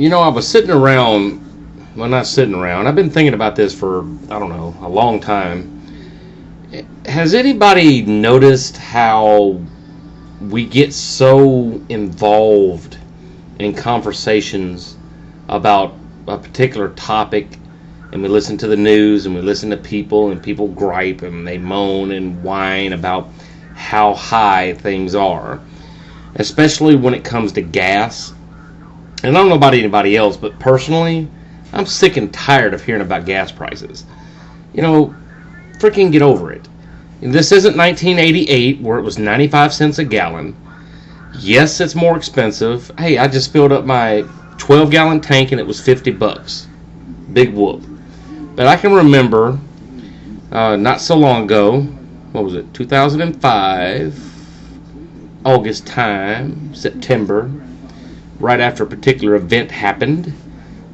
I was sitting around, well, not sitting around. I've been thinking about this for, I don't know, a long time. Has anybody noticed how we get so involved in conversations about a particular topic, and we listen to the news and we listen to people, and people gripe and they moan and whine about how high things are, especially when it comes to gas? And I don't know about anybody else, but personally, I'm sick and tired of hearing about gas prices. Freaking get over it. And this isn't 1988 where it was 95 cents a gallon. Yes, it's more expensive. Hey, I just filled up my 12-gallon tank and it was $50. Big whoop. But I can remember not so long ago, what was it, 2005, August time, September, right after a particular event happened,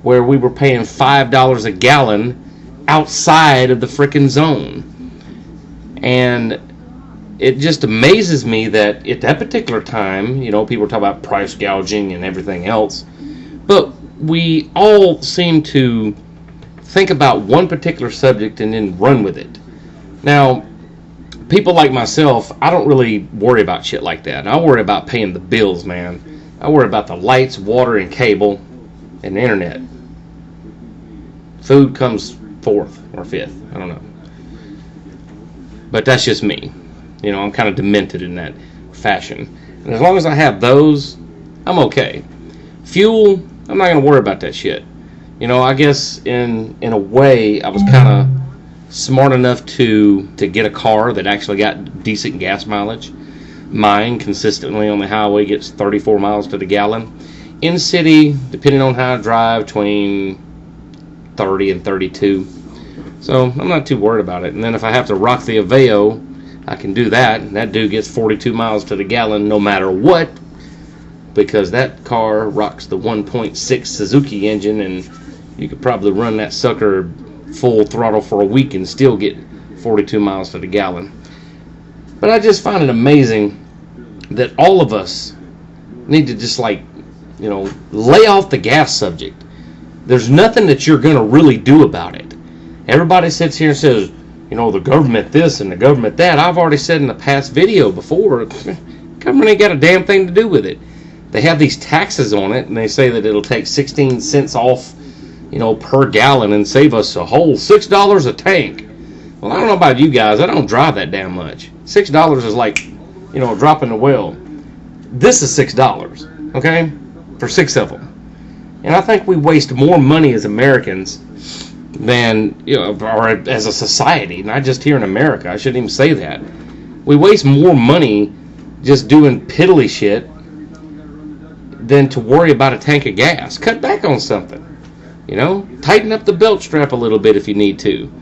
where we were paying $5 a gallon outside of the frickin' zone. And it just amazes me that at that particular time, people talk about price gouging and everything else, but we all seem to think about one particular subject and then run with it. Now, people like myself, I don't really worry about shit like that. I worry about paying the bills, man. I worry about the lights, water, and cable, and the internet. Food comes fourth or fifth. I don't know. But that's just me. I'm kind of demented in that fashion. And as long as I have those, I'm okay. Fuel, I'm not going to worry about that shit. I guess in a way, I was kind of smart enough to get a car that actually got decent gas mileage. Mine consistently on the highway gets 34 miles to the gallon. In city, depending on how I drive, between 30 and 32. So I'm not too worried about it. And then if I have to rock the Aveo, I can do that. And that dude gets 42 miles to the gallon no matter what, because that car rocks the 1.6 Suzuki engine, and you could probably run that sucker full throttle for a week and still get 42 miles to the gallon. But I just find it amazing that all of us need to just lay off the gas subject. There's nothing that you're going to really do about it. Everybody sits here and says, the government this and the government that. I've already said in the past video before, government ain't got a damn thing to do with it. They have these taxes on it, and they say that it'll take 16 cents off, per gallon and save us a whole $6 a tank. Well, I don't know about you guys. I don't drive that damn much. $6 is like, a drop in the well. This is $6, okay, for 6 of them. And I think we waste more money as Americans than, or as a society, not just here in America. I shouldn't even say that. We waste more money just doing piddly shit than to worry about a tank of gas. Cut back on something. Tighten up the belt strap a little bit if you need to.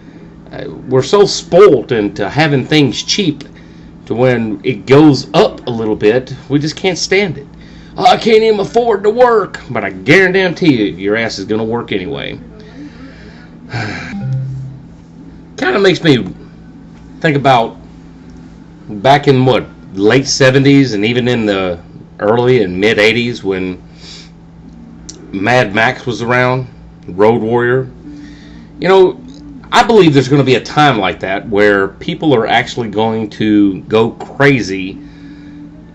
We're so spoiled into having things cheap to when it goes up a little bit, we just can't stand it. Oh, I can't even afford to work. But I guarantee you, your ass is going to work anyway. Kind of makes me think about back in late 70s and even in the early and mid 80s when Mad Max was around, Road Warrior. I believe there's going to be a time like that where people are actually going to go crazy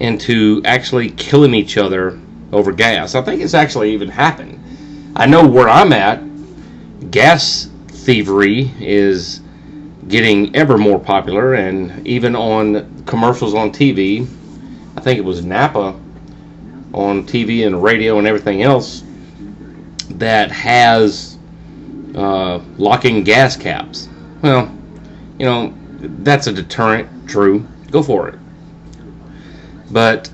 into actually killing each other over gas. I think it's actually even happened. I know where I'm at, gas thievery is getting ever more popular, and even on commercials on TV, I think it was Napa on TV and radio and everything else that has locking gas caps. Well, that's a deterrent, true. Go for it. But,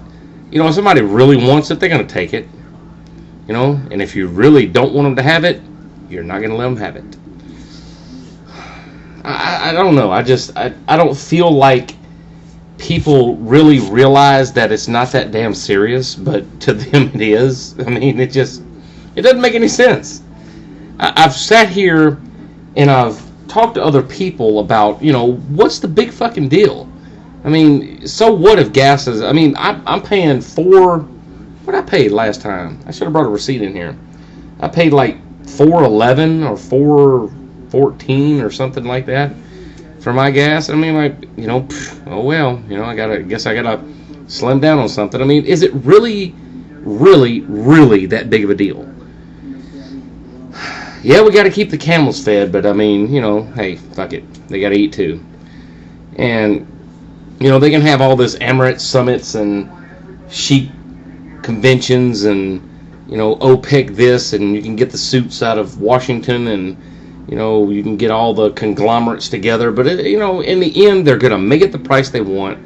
if somebody really wants it, they're going to take it. And if you really don't want them to have it, you're not going to let them have it. I don't know. I don't feel like people really realize that it's not that damn serious, but to them it is. I mean, it doesn't make any sense. I've sat here and I've talked to other people about, what's the big fucking deal? I mean, so what if gas is, I'm paying what I paid last time. I should have brought a receipt in here. I paid like $4.11 or $4.14 or something like that for my gas. I mean, like, oh well, I gotta slim down on something. I mean, is it really, really, really that big of a deal? Yeah, we got to keep the camels fed, but I mean, hey, fuck it, they got to eat too. And they can have all this Emirates summits and sheep conventions and OPEC this, and you can get the suits out of Washington, and you can get all the conglomerates together, but in the end they're going to make it the price they want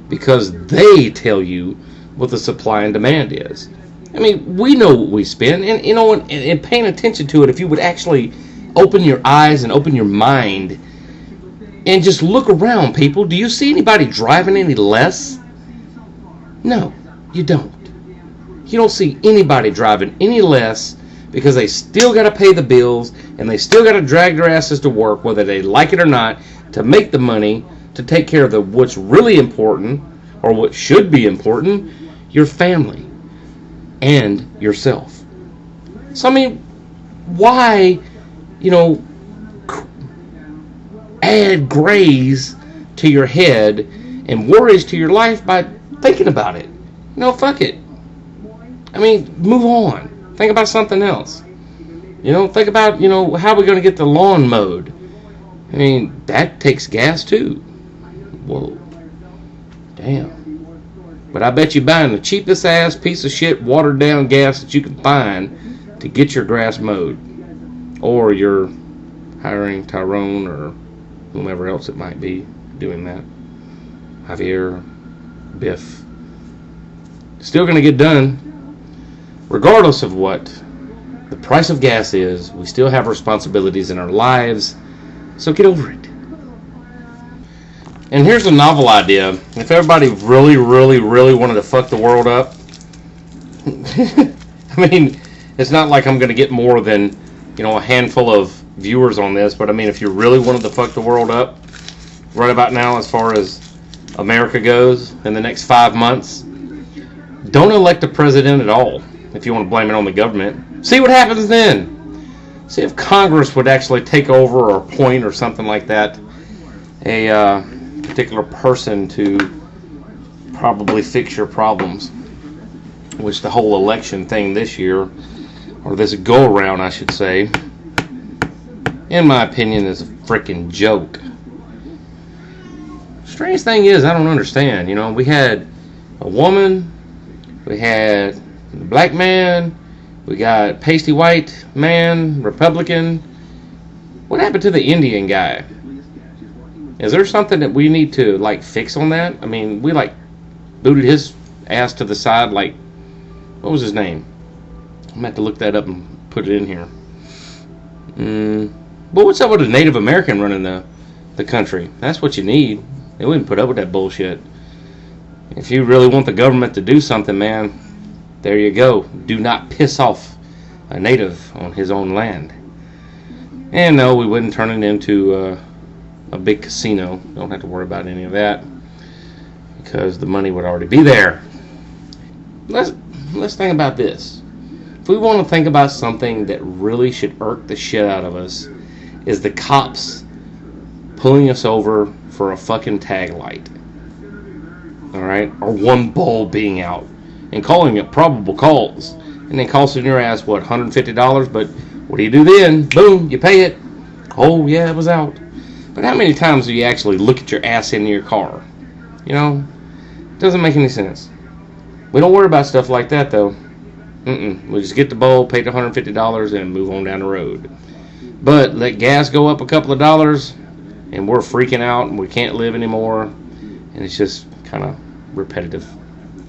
because they tell you what the supply and demand is. I mean, we know what we spend, and and paying attention to it, if you would actually open your eyes and open your mind and just look around, people, do you see anybody driving any less? No, you don't. You don't see anybody driving any less because they still got to pay the bills and they still got to drag their asses to work, whether they like it or not, to make the money, to take care of what's really important or what should be important, your family and yourself. So, I mean, why, add grays to your head and worries to your life by thinking about it? Fuck it. I mean, move on. Think about something else. Think about, how we're going to get the lawn mowed. I mean, that takes gas too. Whoa. Damn. But I bet you buying the cheapest ass piece of shit watered down gas that you can find to get your grass mowed. Or you're hiring Tyrone or whomever else it might be doing that. Javier, Biff. Still going to get done. Regardless of what the price of gas is, we still have responsibilities in our lives. So get over it. And here's a novel idea. If everybody really, really, really wanted to fuck the world up, I mean, it's not like I'm going to get more than, a handful of viewers on this, but I mean, if you really wanted to fuck the world up right about now as far as America goes in the next 5 months, don't elect a president at all if you want to blame it on the government. See what happens then. See if Congress would actually take over or appoint or something like that a particular person to probably fix your problems, which the whole election thing this year, or this go-around I should say, in my opinion is a freaking joke. Strange thing is, I don't understand. We had a woman, we had a black man, we got pasty white man, Republican. What happened to the Indian guy? Is there something that we need to fix on that? I mean, we booted his ass to the side. What was his name? I'm gonna have to look that up and put it in here. But what's up with a Native American running the country? That's what you need. They wouldn't put up with that bullshit. If you really want the government to do something, man, there you go. Do not piss off a native on his own land. And no, we wouldn't turn it into a big casino. Don't have to worry about any of that because the money would already be there. Let's think about this. If we want to think about something that really should irk the shit out of us, is the cops pulling us over for a fucking tag light. Alright? Or one bulb being out. And calling it probable cause. And then costing your ass, what, $150? But what do you do then? Boom, you pay it. Oh, yeah, it was out. But how many times do you actually look at your ass in your car? It doesn't make any sense. We don't worry about stuff like that, though. We just get the bulb, pay the $150, and move on down the road. But let gas go up a couple of dollars, and we're freaking out, and we can't live anymore. And it's just kind of repetitive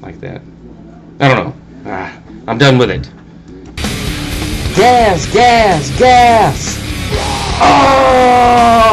like that. I don't know. I'm done with it. Gas, gas, gas! Oh!